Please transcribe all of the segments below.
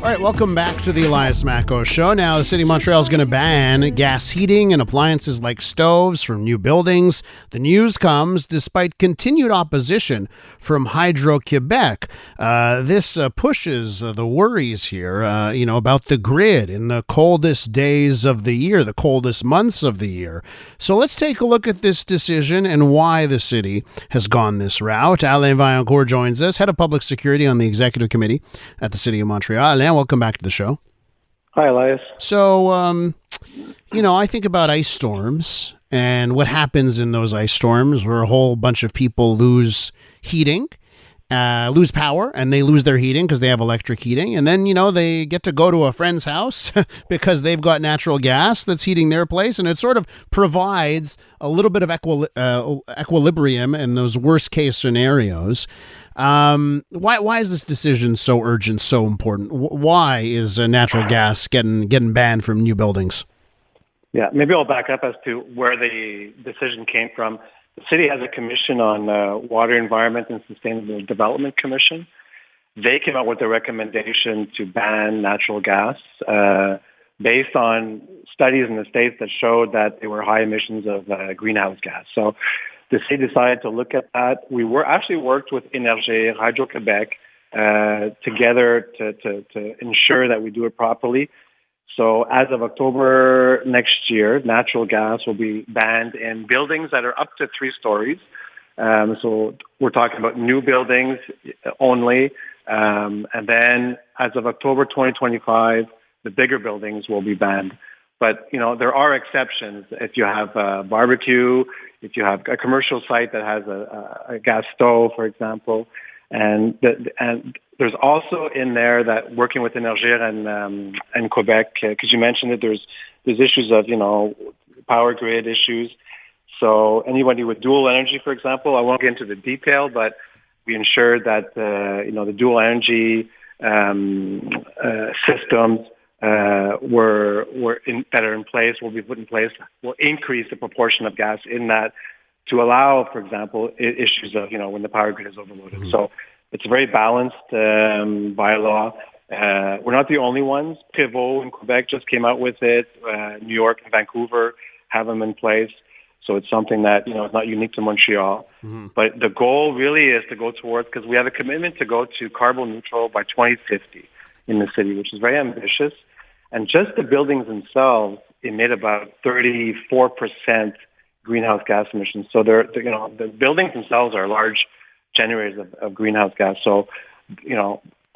All right, welcome back to the Elias Macko Show. Now, the City of Montreal is going to ban gas heating and appliances like stoves from new buildings. The news comes despite continued opposition from Hydro-Quebec. This pushes the worries here, about the grid in the coldest days of the year, the coldest months of the year. So let's take a look at this decision and why the city has gone this route. Alain Vaillancourt joins us, head of public security on the executive committee at the City of Montreal. Alain, welcome back to the show. Hi, Elias. So, I think about ice storms and what happens in those ice storms where a whole bunch of people lose heating, lose power, and they lose their heating because they have electric heating. And then, they get to go to a friend's house because they've got natural gas that's heating their place. And it sort of provides a little bit of equilibrium in those worst case scenarios. Why is this decision so urgent, so important? Why is natural gas getting banned from new buildings? Yeah, maybe I'll back up as to where the decision came from. The city has a commission on Water, Environment, and Sustainable Development Commission. They came out with a recommendation to ban natural gas based on studies in the States that showed that there were high emissions of greenhouse gas. So the city decided to look at that. We worked with Énergie, Hydro-Quebec together to ensure that we do it properly. So as of October next year, natural gas will be banned in buildings that are up to 3 stories. So we're talking about new buildings only. And then as of October 2025, the bigger buildings will be banned. But, there are exceptions. If you have a barbecue, if you have a commercial site that has a gas stove, for example, and there's also in there that working with Énergie and Quebec, because you mentioned that there's issues of, power grid issues. So anybody with dual energy, for example, I won't get into the detail, but we ensured that, the dual energy systems that are in place, will be put in place, will increase the proportion of gas in that to allow, for example, issues of, when the power grid is overloaded. Mm-hmm. So it's a very balanced bylaw. We're not the only ones. Prévost in Quebec just came out with it. New York and Vancouver have them in place. So it's something that, is not unique to Montreal. Mm-hmm. But the goal really is to go towards, because we have a commitment to go to carbon neutral by 2050 in the city, which is very ambitious. And just the buildings themselves emit about 34% greenhouse gas emissions. So the buildings themselves are large generators of greenhouse gas. So,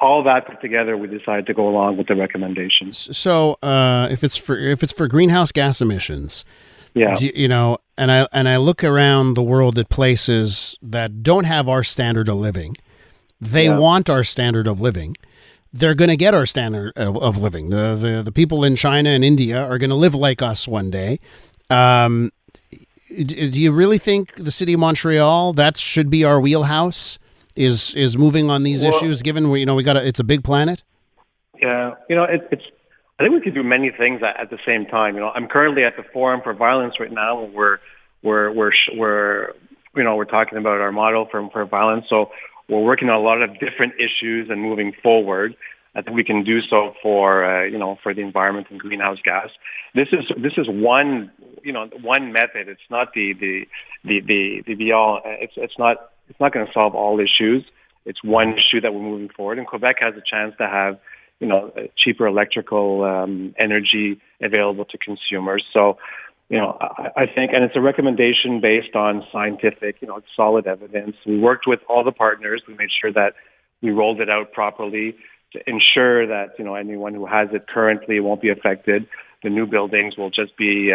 all that put together, we decided to go along with the recommendations. So, if it's for greenhouse gas emissions, yeah, and I look around the world at places that don't have our standard of living, they want our standard of living. They're going to get our standard of living. The people in China and India are going to live like us one day. Do you really think the city of Montreal, that should be our wheelhouse, is moving on these issues? Given it's a big planet. Yeah, it's. I think we can do many things at the same time. I'm currently at the Forum for Violence right now. We're talking about our model for violence. So we're working on a lot of different issues and moving forward. I think we can do so for the environment and greenhouse gas. This is one method. It's not the be all. It's not going to solve all issues. It's one issue that we're moving forward. And Quebec has a chance to have cheaper electrical energy available to consumers. So I think, and it's a recommendation based on scientific, solid evidence. We worked with all the partners. We made sure that we rolled it out properly to ensure that, anyone who has it currently won't be affected. The new buildings will just be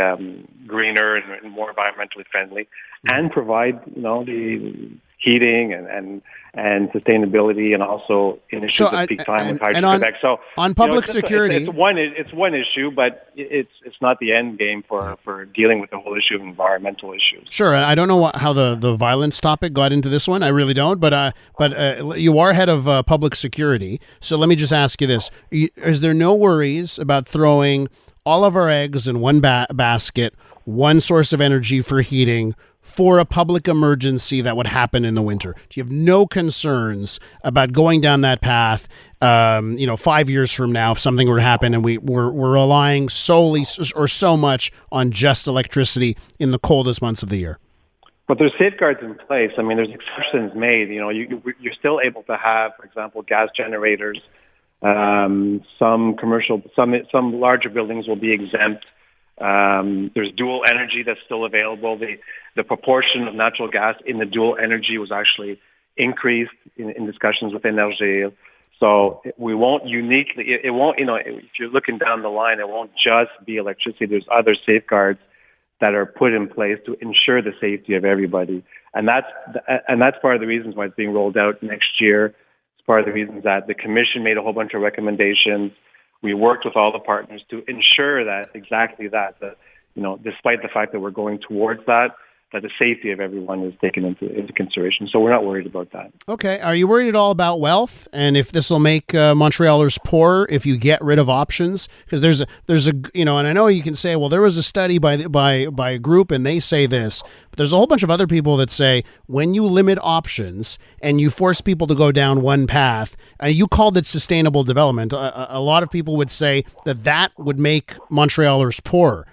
greener and more environmentally friendly, and provide, the heating and sustainability, and also issues of peak time with Hydro-Quebec. So on public security, it's one issue, but it's not the end game for dealing with the whole issue of environmental issues. Sure, and I don't know how the violence topic got into this one. I really don't. But you are head of public security, so let me just ask you this: is there no worries about throwing all of our eggs in one basket, one source of energy for heating, for a public emergency that would happen in the winter? Do you have no concerns about going down that path, 5 years from now if something were to happen and we're relying solely or so much on just electricity in the coldest months of the year? But there's safeguards in place. I mean, there's exceptions made. You're still able to have, for example, gas generators. Some larger buildings will be exempt. There's dual energy that's still available. The proportion of natural gas in the dual energy was actually increased in discussions with Énergie. So we won't uniquely, it won't, if you're looking down the line, it won't just be electricity. There's other safeguards that are put in place to ensure the safety of everybody. And that's part of the reasons why it's being rolled out next year. It's part of the reasons that the Commission made a whole bunch of recommendations. We worked with all the partners to ensure that exactly that despite the fact that we're going towards that the safety of everyone is taken into consideration. So we're not worried about that. Okay. Are you worried at all about wealth and if this will make Montrealers poorer if you get rid of options? Because there's a and I know you can say, well, there was a study by a group and they say this, but there's a whole bunch of other people that say when you limit options and you force people to go down one path, you called it sustainable development. A lot of people would say that would make Montrealers poorer.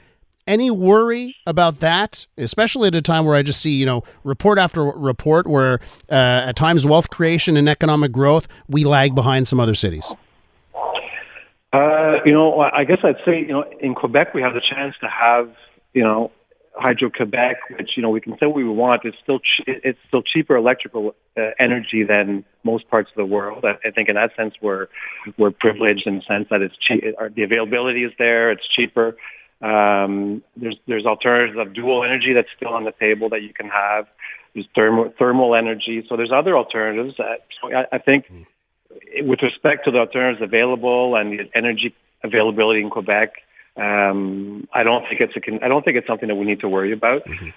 Any worry about that, especially at a time where I just see, report after report where at times wealth creation and economic growth, we lag behind some other cities? I guess I'd say, in Quebec, we have the chance to have, Hydro-Quebec, which, we can say what we want. It's still cheaper electrical energy than most parts of the world. I think in that sense, we're privileged in the sense that it's cheap. The availability is there. It's cheaper. There's alternatives of dual energy that's still on the table that you can have. There's thermal energy. So there's other alternatives. So I think with respect to the alternatives available and the energy availability in Quebec, I don't think it's something that we need to worry about. Mm-hmm.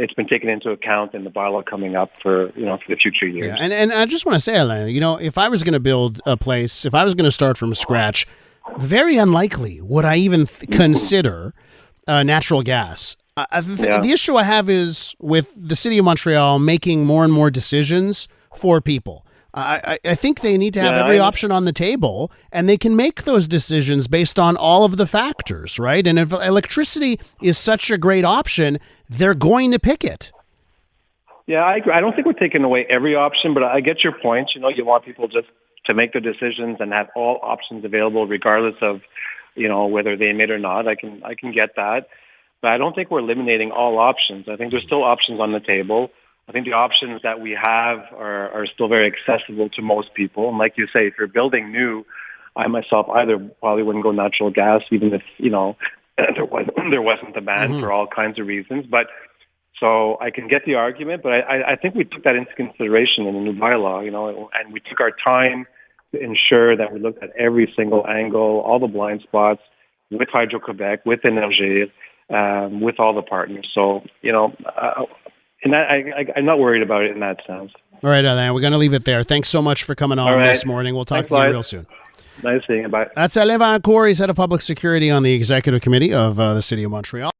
It's been taken into account in the bylaw coming up for the future years. Yeah, and I just want to say, Alain, if I was going to build a place, if I was going to start from scratch, very unlikely would I even consider natural gas. The issue I have is with the city of Montreal making more and more decisions for people. I think they need to have every option on the table, and they can make those decisions based on all of the factors, right? And if electricity is such a great option, they're going to pick it. Yeah, I agree. I don't think we're taking away every option, but I get your point. You want people just to make their decisions and have all options available, regardless of, whether they emit or not. I can get that, but I don't think we're eliminating all options. I think there's still options on the table. I think the options that we have are still very accessible to most people. And like you say, if you're building new, I myself either probably wouldn't go natural gas, even if there wasn't demand for all kinds of reasons. But so I can get the argument, but I think we took that into consideration in the new bylaw, and we took our time to ensure that we looked at every single angle, all the blind spots with Hydro-Quebec, with Énergie, with all the partners. So, and I'm not worried about it in that sense. All right, Alain, we're going to leave it there. Thanks so much for coming on this morning. We'll talk again real soon. Nice seeing you. Bye. That's Alain Vaillancourt. He's head of public security on the executive committee of the City of Montreal.